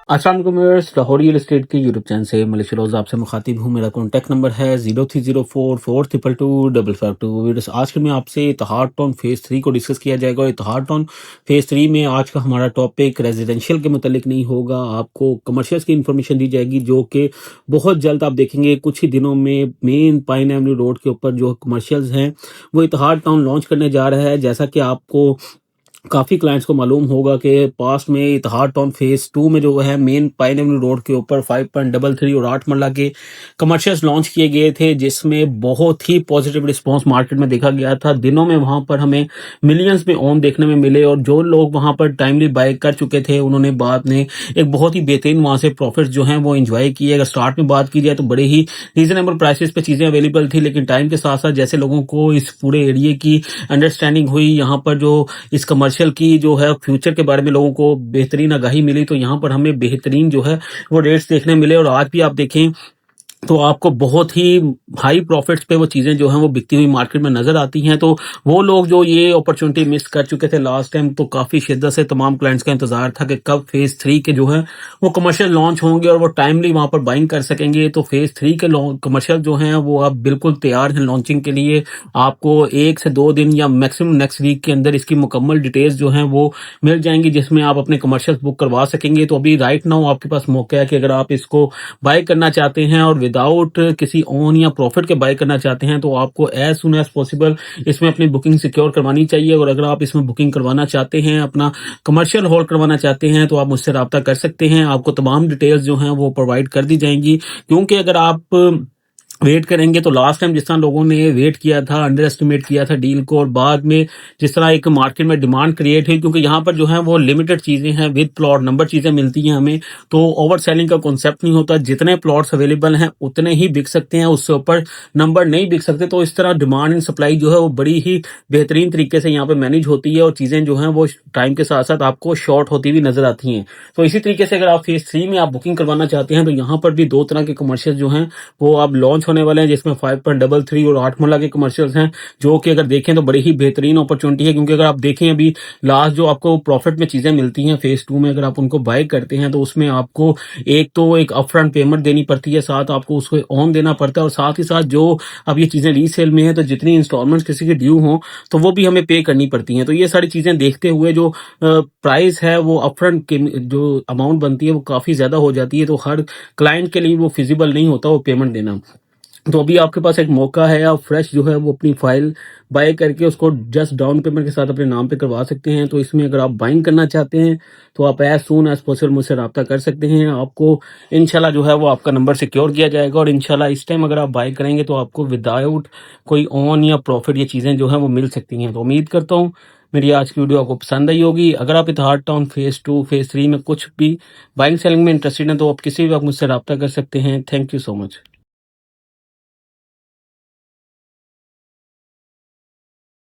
अस्सलाम वालेकुम viewers, Lahore real estate के यूट्यूब चैनल से मलिक फिरोज आपसे मुखातिब हूँ। मेरा कॉन्टैक्ट नंबर है 0304422222। व्यूअर्स, आज के मैं आपसे इत्तेहाद टाउन फेज़ 3 को डिस्कस किया जाएगा। और इत्तेहाद टाउन फेज़ 3 में आज का हमारा टॉपिक रेजिडेंशियल के मुतालिक नहीं होगा, आपको कमर्शियल्स की इन्फॉर्मेशन दी जाएगी जो कि बहुत जल्द आप देखेंगे कुछ ही दिनों में मेन पाइन एवेन्यू रोड के ऊपर जो कमर्शियल्स हैं वो इत्तेहाद टाउन लॉन्च करने जा रहा है। जैसा कि आपको काफ़ी क्लाइंट्स को मालूम होगा कि पास्ट में इत्तेहाद टाउन फेज़ 2 में जो है मेन पाइन एवेन्यू रोड के ऊपर 5.33 और 8 मरला के कमर्शियल्स लॉन्च किए गए थे, जिसमें बहुत ही पॉजिटिव रिस्पांस मार्केट में देखा गया था। दिनों में वहां पर हमें मिलियंस में ओन देखने में मिले और जो लोग वहां पर टाइमली बाय कर चुके थे उन्होंने बाद में एक बहुत ही बेहतरीन वहां से प्रॉफिट जो है वो एंजॉय किए। अगर स्टार्ट में बात की जाए तो बड़े ही रीजनेबल प्राइसेस पे चीज़ें अवेलेबल थी, लेकिन टाइम के साथ साथ जैसे लोगों को इस पूरे एरिया की अंडरस्टैंडिंग हुई, यहाँ पर जो इस कमर्शियल की जो है फ्यूचर के बारे में लोगों को बेहतरीन आगाही मिली, तो यहाँ पर हमें बेहतरीन जो है वो रेट्स देखने मिले। और आज भी आप देखें तो आपको बहुत ही हाई प्रॉफिट्स पे वो चीज़ें जो हैं वो बिकती हुई मार्केट में नज़र आती हैं। तो वो लोग जो ये अपॉर्चुनिटी मिस कर चुके थे लास्ट टाइम, तो काफ़ी शिद्दत से तमाम क्लाइंट्स का इंतज़ार था कि कब फेज़ 3 के जो है वो कमर्शियल लॉन्च होंगे और वो टाइमली वहाँ पर बाइंग कर सकेंगे। तो फेज़ 3 के कमर्शियल जो हैं वो अब बिल्कुल तैयार हैं लॉन्चिंग के लिए। आपको 1 से 2 दिन या मैक्सिमम नेक्स्ट वीक के अंदर इसकी मुकम्मल डिटेल्स जो हैं वो मिल जाएंगी, जिसमें आप अपने कमर्शियल बुक करवा सकेंगे। तो अभी राइट नाउ आपके पास मौका है कि अगर आप इसको बाय करना चाहते हैं और विदाउट किसी ओन या प्रॉफिट के बाय करना चाहते हैं, तो आपको एज सुन एज पॉसिबल इसमें अपनी बुकिंग सिक्योर करवानी चाहिए। और अगर आप इसमें बुकिंग करवाना चाहते हैं, अपना कमर्शियल होल्ड करवाना चाहते हैं, तो आप मुझसे रब्ता कर सकते हैं। आपको तमाम डिटेल्स जो हैं वो प्रोवाइड कर दी जाएंगी, क्योंकि अगर आप वेट करेंगे तो लास्ट टाइम जिस तरह लोगों ने वेट किया था, अंडर एस्टिमेट किया था डील को, और बाद में जिस तरह एक मार्केट में डिमांड क्रिएट हुई, क्योंकि यहाँ पर जो है वो लिमिटेड चीज़ें हैं, विद प्लॉट नंबर चीज़ें मिलती हैं हमें, तो ओवर सेलिंग का कॉन्सेप्ट नहीं होता। जितने प्लॉट्स अवेलेबल हैं उतने ही बिक सकते हैं, उससे ऊपर नंबर नहीं बिक सकते। तो इस तरह डिमांड एंड सप्लाई जो है वो बड़ी ही बेहतरीन तरीके से यहाँ पे मैनेज होती है और चीज़ें जो हैं वो टाइम के साथ साथ आपको शॉर्ट होती हुई नजर आती हैं। तो इसी तरीके से अगर आप फेज 3 में आप बुकिंग करवाना चाहते हैं, तो यहाँ पर भी 2 तरह के कमर्शियल जो हैं वो अब लॉन्च होने वाले हैं, जिसमें 5.33 और 8 मरला के कमर्शियल्स हैं, जो कि अगर देखें तो बड़ी ही बेहतरीन अपॉर्चुनिटी है। क्योंकि अगर आप देखें अभी लास्ट जो आपको प्रॉफिट में चीज़ें मिलती हैं फेज 2 में, अगर आप उनको बाय करते हैं तो उसमें आपको एक तो एक अपफ्रंट पेमेंट देनी पड़ती है, साथ आपको उसको ऑन देना पड़ता है, और साथ ही साथ जो अब ये चीज़ें रीसेल में है तो जितनी इंस्टॉलमेंट्स किसी की ड्यू हों तो वो भी हमें पे करनी पड़ती हैं। तो ये सारी चीज़ें देखते हुए जो प्राइस है वो अपफ्रंट के जो अमाउंट बनती है वो काफ़ी ज़्यादा हो जाती है, तो हर क्लाइंट के लिए वो फिजिबल नहीं होता वो पेमेंट देना। तो अभी आपके पास एक मौका है, आप फ्रेश जो है वो अपनी फाइल बाय करके उसको जस्ट डाउन पेमेंट के साथ अपने नाम पे करवा सकते हैं। तो इसमें अगर आप बाइंग करना चाहते हैं तो आप एज सून एज पॉसिबल मुझसे रब्ता कर सकते हैं। आपको इंशाल्लाह जो है वो आपका नंबर सिक्योर किया जाएगा, और इंशाल्लाह इस टाइम अगर आप बाय करेंगे तो आपको विदाउट कोई ऑन या प्रॉफिट ये चीज़ें जो हैं वो मिल सकती हैं। तो उम्मीद करता हूँ मेरी आज की वीडियो आपको पसंद आई होगी। अगर आप इत्तेहाद टाउन फेज़ 2 फेज़ 3 में कुछ भी बाइंग सेलिंग में इंटरेस्टेड हैं तो आप किसी भी वक्त मुझसे रब्ता कर सकते हैं। Thank you so much.